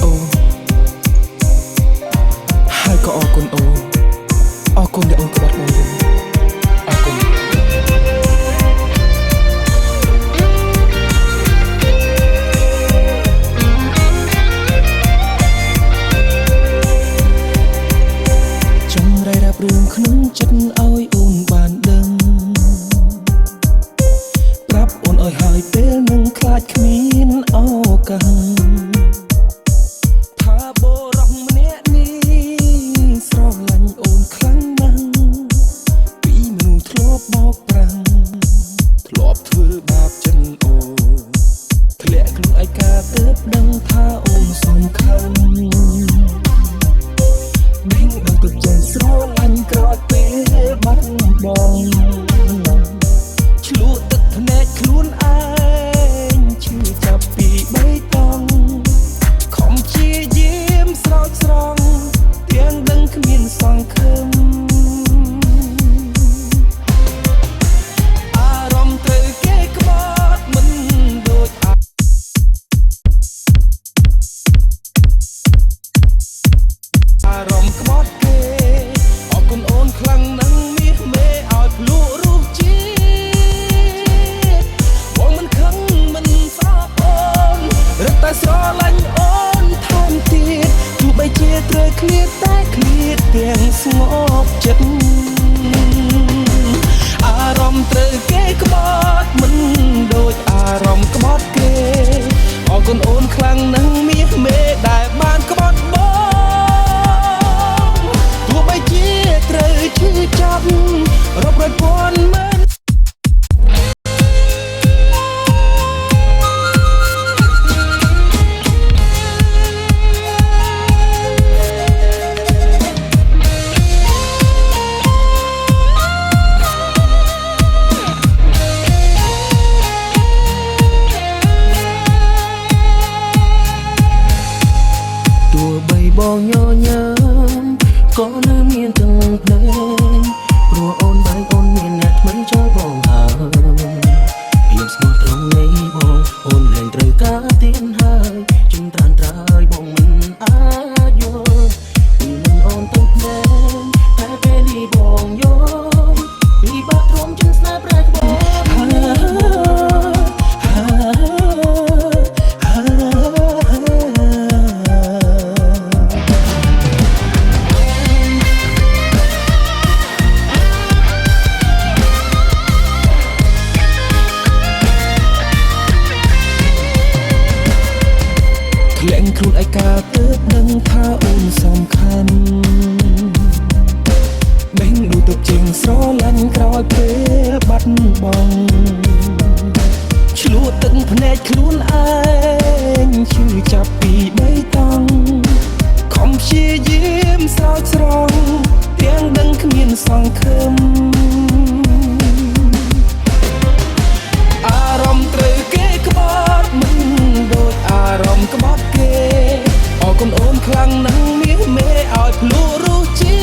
អូនហើយក៏អរគុណអូនអរគុណដែលអូនក្បត់មកវិញអរគុណចង់រៃរាប់រឿងក្នុងចិត្តឲ្យអូនបានដឹងប្រាប់អូនឲ្យហើយពេលនឹងខ្លាចគ្មានឱកាសថាបរោះម្នាក់នេះស្រឡាញ់អូនខ្លាំងណាស់ពីមនុស្សធ្លាប់បោកប្រាំងធ្លាប់ធ្វើបាបចិនអូធ្លាក់ខ្លួនឯកាទើបដឹងថាអូនសំខាន់ដឹងទៅចេះស្រឡាញ់ក្រោយពេលបាត់បង់ឆ្លក់ទឹកភ្នែកខ្លួនឯងឈឺចាប់ពីបេះដូងខំព្យាយាមស្រោចស្រង់ទាំងដឹងគ្មានសង្ឃឹមអារម្មណ៍ត្រូវគេក្បត់មិនដូចអារម្មណ៍ក្បត់គេអរគុណអូនខ្លាំងណាស់មាសមេឲ្យភ្លក់រសជាតិបងមិនខឹងមិនស្អប់អូនរឹតតែស្រឡាញ់អូនថែមទៀតទោះបីជាត្រូវឃ្លាតតែឃ្លាតទាំងស្ងប់ចិត្តអារម្មណ៍ត្រូវគេក្បត់មិនដូចអារម្មណ៍ក្បត់គេអរគុណអូនខ្លាំងណាស់មាសមេដែលបានក្បត់បងទោះបីជាត្រូវឈឺចាប់រាប់រយពាន់ម៉ឺនទោះបីបងញញឹមក៏នៅមានទាំងភ្នែកព្រោះអូនបែងអូនមានអ្នកថ្មីចូលបងហើយភាពស្មោះត្រង់នៃបងអូនលែងត្រូវការទៀនហើយជំត្រានត្រើយបងមិនអាចយល់ពីមិនអូនទៅភ្នែកតែពេលនេះបងយល់ពីបាក់ទ្រាំចិនស្នេហ៍ប្រែក្បត់ធ្លាក់ខ្លួនឯកាទើបដឹងថាអូនសំខាន់ដេញដូចទឹកជាងស្រឡាញ់ក្រោយពេលបាត់បង់ឆ្លក់ទឹកភ្នែកខ្លួនឯងឈឺចាប់ពីបេះដូងខំព្យាយាមស្រោចស្រង់ទាំងដឹងគ្មានសង្ឃឹមអារម្មណ៍ត្រូវគេក្បត់មិនដូចអារម្មណ៍ក្បត់គេអរគុណអូនខ្លាំងណាស់មាសមេឲ្យភ្លក់រសជា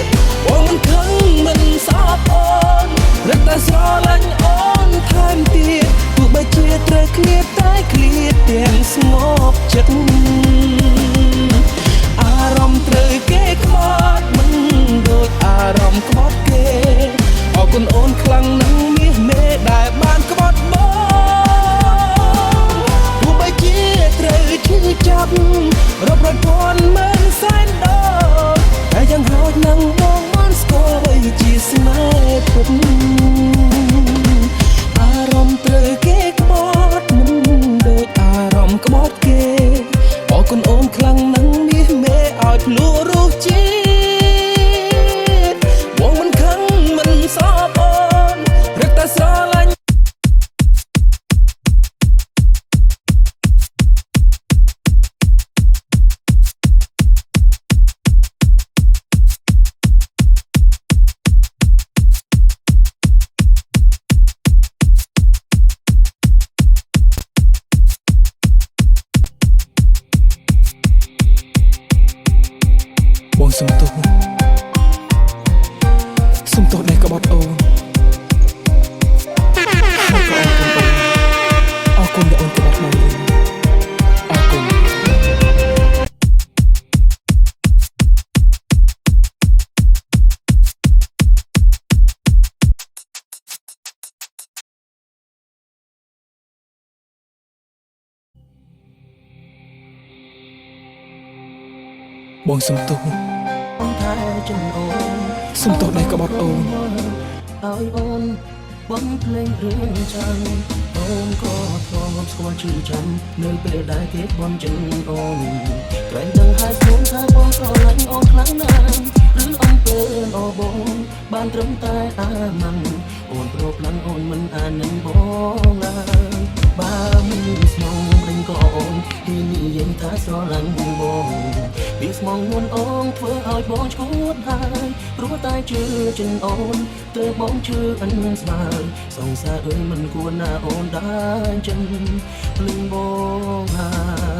តិបងមិនខឹងមិនស្អប់អូនរឹតតែស្រឡាញ់អូនថែមទៀតទោះបីជាត្រូវឃ្លាតតែឃ្លាតទាំងស្ងប់ចិត្តអារម្មណ៍ត្រូវគេក្បត់មិនដូចអារម្មណ៍ក្បត់គេអរគុណអូនខ្លាំងណាស់មាសមេដែលបានក្បត់បងទោះបីជាត្រូវឈឺចាប់រាប់រយពាន់ម៉ឺនសែនដងតែយ៉ាងហោចនឹងបងបានស្គាល់អ្វីជាស្នេហ៍ពិតអារម្មណ៍ត្រូវគេក្បត់មិនដូចអារម្មណ៍ក្បត់គេអរគុណអូនខ្លាំងណាស់មាសមេឲ្យភ្លក់រសជាតិបងមិនខឹងមិនស្អប់អូនរឹតតែស្រឡាញ់បងសុំទោសដែលក្បត់អូនហើយក៏អរគុណអូនអរគុណដែលអូនក្បត់មកវិញអរគុណ បងសុំទោស អូនតែចិនអូន សុំទោសដែលក្បត់អូន ឲ្យអូនបងភ្លេងរឿងចាំអូនក៏ធ្លាប់ស្គាល់ឈឺចាំនៅពេលដែលគេបន់ចិនអូនក្រែងដឹងហើយខ្លួនថាបងស្រឡាញ់អូនខ្លាំងណាស់ឬអំពើអូបងបានត្រឹមតែអាម៉ាំងអូនប្រពឡើងអូនមិនអាននឹងបងឡើយបើមិនស្មងរេងក៏អូនទីនេះយើងថាស្រឡាញ់បងពីស្មងនួនអូនធ្វើឲ្យបងឈួតហើយព្រោះតែជឿចិនអូនទើបបងជឿអិនស្បើយសង្សារអើយមិនគួរណាអូនដែរចិនភ្លេងបងហើយ